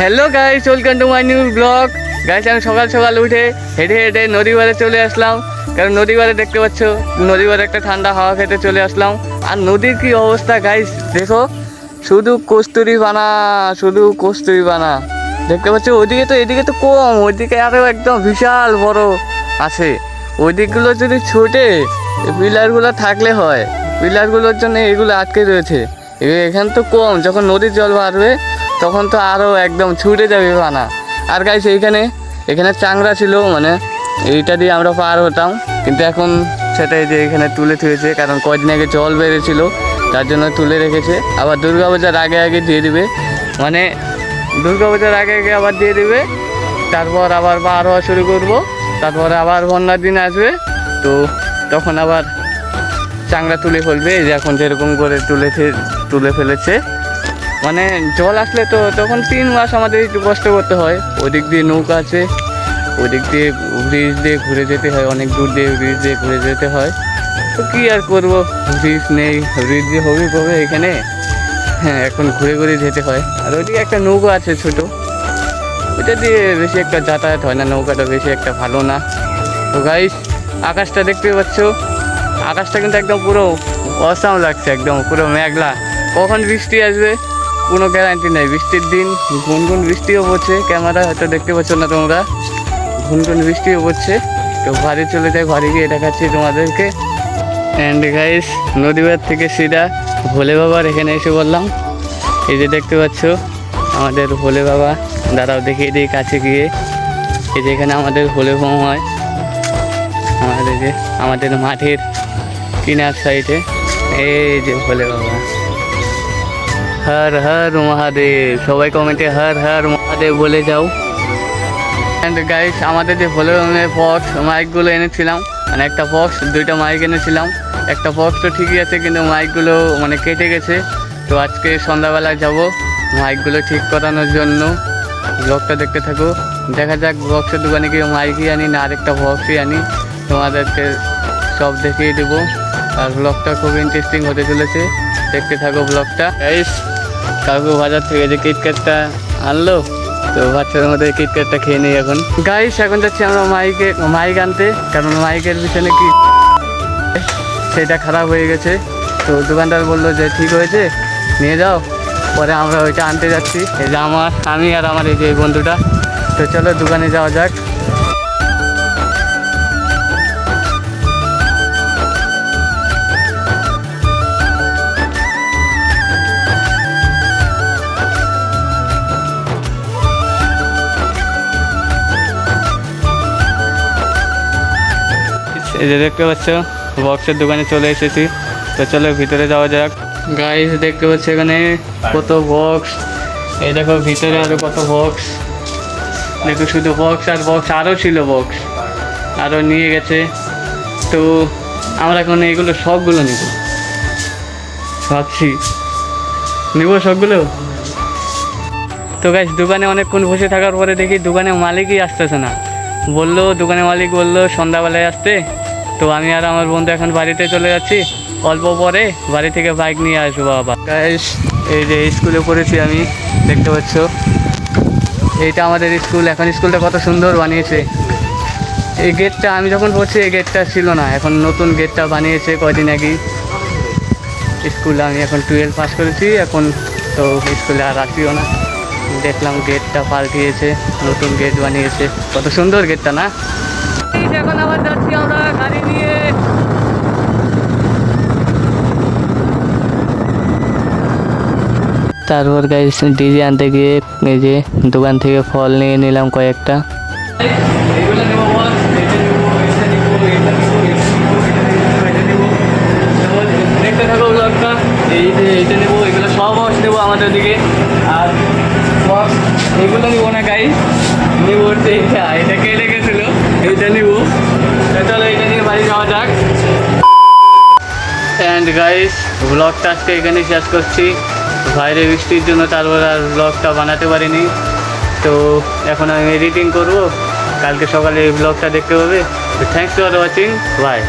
Hello guys, welcome to my new blog. Guys, আমি সকাল সকাল উঠে হেঁটে হেঁটে নদী পাড়ে চলে আসলাম, কারণ নদী পাড়ে দেখতে পাচ্ছ নদী পাড়ে একটা ঠান্ডা হাওয়া খেতে চলে আসলাম। আর নদীর কি অবস্থা গাইস দেখো, শুধু কস্তুরি বানা, শুধু কস্তুরি বানা দেখতে পাচ্ছ। ওইদিকে তো, এদিকে তো কম, ওইদিকে আরও একদম বিশাল বড় আছে। ওই দিকগুলো যদি ছোটে পিলারগুলো থাকলে হয়, পিলারগুলোর জন্য এগুলো আটকে রয়েছে। এখান তো কম, যখন নদীর জল বাড়বে তখন তো আরও একদম ছুটে যাবে বানা। আর গাইস এখানে চাংড়া ছিল, মানে এইটা দিয়ে আমরা পার হতাম, কিন্তু এখন সেটাই যে এখানে তুলে থুয়েছে, কারণ কয়দিন আগে জল বেড়েছিল তার জন্য তুলে রেখেছে। আবার দুর্গাপূজার আগে আগে দিয়ে দিবে, মানে দুর্গাপূজার আগে আগে আবার দিয়ে দিবে, তারপর আবার পার হওয়া শুরু করব। তারপরে আবার বন্যার দিন আসবে, তো তখন আবার চাংড়া তুলে ফেলবে, এই যে এখন যেরকম করে তুলে ফেলেছে। মানে জল আসলে তো তখন 3 মাস আমাদের একটু কষ্ট করতে হয়। ওদিক দিয়ে নৌকা আছে, ওদিক দিয়ে ব্রিজ দিয়ে ঘুরে যেতে হয়, অনেক দূর দিয়ে ব্রিজ দিয়ে ঘুরে যেতে হয়। তো কী আর করবো, ব্রিজ নেই, ব্রিজ দিয়ে হবে কবে এখানে। হ্যাঁ, এখন ঘুরে ঘুরে যেতে হয়। আর ওইদিকে একটা নৌকা আছে ছোটো, ওইটা দিয়ে বেশি একটা যাতায়াত হয় না, নৌকাটা বেশি একটা ভালো না। তো গাইস, আকাশটা দেখতে পাচ্ছ, আকাশটা কিন্তু একদম পুরো অসাম লাগছে, একদম পুরো মেঘলা। কখন বৃষ্টি আসবে কোনো গ্যারান্টি নেই। বৃষ্টির দিন গুনগুন বৃষ্টিও পড়ছে, ক্যামেরা হয়তো দেখতে পাচ্ছ না তোমরা, গুনগুন বৃষ্টিও পড়ছে। তো বাড়ি চলে যাই, বাড়ি গিয়ে দেখাচ্ছি তোমাদেরকে। অ্যান্ড গাইস, নদীবাদ থেকে সিধা ভোলে বাবার এখানে এসে বললাম। এই যে দেখতে পাচ্ছ আমাদের ভোলে বাবা, দাঁড়াও দেখিয়ে দিই কাছে গিয়ে। এই যে এখানে আমাদের ভোলে হোম হয়, আমাদের মাঠের কিনার সাইডে। এই যে ভোলে বাবা, হর হর মহাদেব, সবাই কমেন্টে হর হর মহাদেব বলে যাও। অ্যান্ড গাইস, আমাদের যে ভোলে হোমের বক্স মাইকগুলো এনেছিলাম, মানে একটা বক্স 2টা মাইক এনেছিলাম। একটা বক্স তো ঠিকই আছে, কিন্তু মাইকগুলো মানে কেটে গেছে। তো আজকে সন্ধ্যাবেলায় যাব মাইকগুলো ঠিক করানোর জন্য। ব্লগটা দেখতে থাকো, দেখা যাক বক্সের দোকানে গিয়ে মাইকই আনি না আরেকটা বক্সই আনি, তোমাদেরকে সব দেখিয়ে দেবো। আর ব্লগটা খুব ইন্টারেস্টিং হতে চলেছে, দেখতে থাকো ব্লগটা। গাইস, কাকু বাজার থেকে যে কিটক্যাটটা আনলো, তো বাচ্চাদের মধ্যে কিটক্যাটটা খেয়ে নিই এখন। গাইস, এখন যাচ্ছি আমরা মাইক আনতে, কারণ মাইকের পিছনে কি সেটা খারাপ হয়ে গেছে। তো দোকানদার বললো যে ঠিক হয়েছে নিয়ে যাও, পরে আমরা ওইটা আনতে যাচ্ছি। এই যে আমি আর আমার এই যে বন্ধুটা। তো চলো দোকানে যাওয়া যাক। এই যে দেখতে পাচ্ছ বক্সের দোকানে চলে এসেছি, তো চলো ভিতরে যাওয়া যাক। গাইস, দেখতে পাচ্ছ এখানে কত বক্স, এই দেখো ভিতরে আরও কত বক্স, দেখো শুধু বক্স আর বক্স, আরও ছিল বক্স, আরও নিয়ে গেছে। তো আমরা এখন এইগুলো সবগুলো নিব, ভাবছি নিব সবগুলো। তো গাইস, দোকানে অনেকক্ষণ বসে থাকার পরে দেখি দোকানে মালিকই আসতেছে না। দোকানের মালিক বললো সন্ধ্যাবেলায় আসতে। তো আমি আর আমার বন্ধু এখন বাড়িতে চলে যাচ্ছি, অল্প পরে বাড়ি থেকে বাইক নিয়ে আসবো আবার। গাইস, এই যে স্কুলে পড়েছি আমি, দেখতে পাচ্ছ এইটা আমাদের স্কুল। এখন স্কুলটা কত সুন্দর বানিয়েছে। এই গেটটা আমি যখন পড়ছি এই গেটটা ছিল না, এখন নতুন গেটটা বানিয়েছে কয়দিন আগেই। স্কুলে আমি এখন 12 পাস করেছি, এখন তো স্কুলে আর আসিও না। দেখলাম গেটটা পাল্টিয়েছে, নতুন গেট বানিয়েছে, কত সুন্দর গেটটা না। এখন আবার যাচ্ছি আমরা গাড়ি নিয়ে। তারপর গাইস, ডিজে আনতে গিয়ে এই যে দোকান থেকে ফল নিয়ে নিলাম কয়েকটা। দেখতে থাকো ব্লগটা। এই যে এইটা নেবো, এগুলো সব বক্স নেবো আমাদের দিকে। আর বক্স এগুলো নিবো না গাইস, নিবো হচ্ছে এটা কেটে গেছিলো, এইটা নিবো। চলো এইটা নিয়ে বাড়ি যাওয়া যাক। অ্যান্ড গাইস, ব্লগটা আজকে এখানেই শেষ করছি। বাইরে বৃষ্টির জন্য তারপর আর ব্লগটা বানাতে পারিনি। তো এখন আমি এডিটিং করবো, কালকে সকালে এই ব্লগটা দেখতে পাবে। Thanks for watching, by.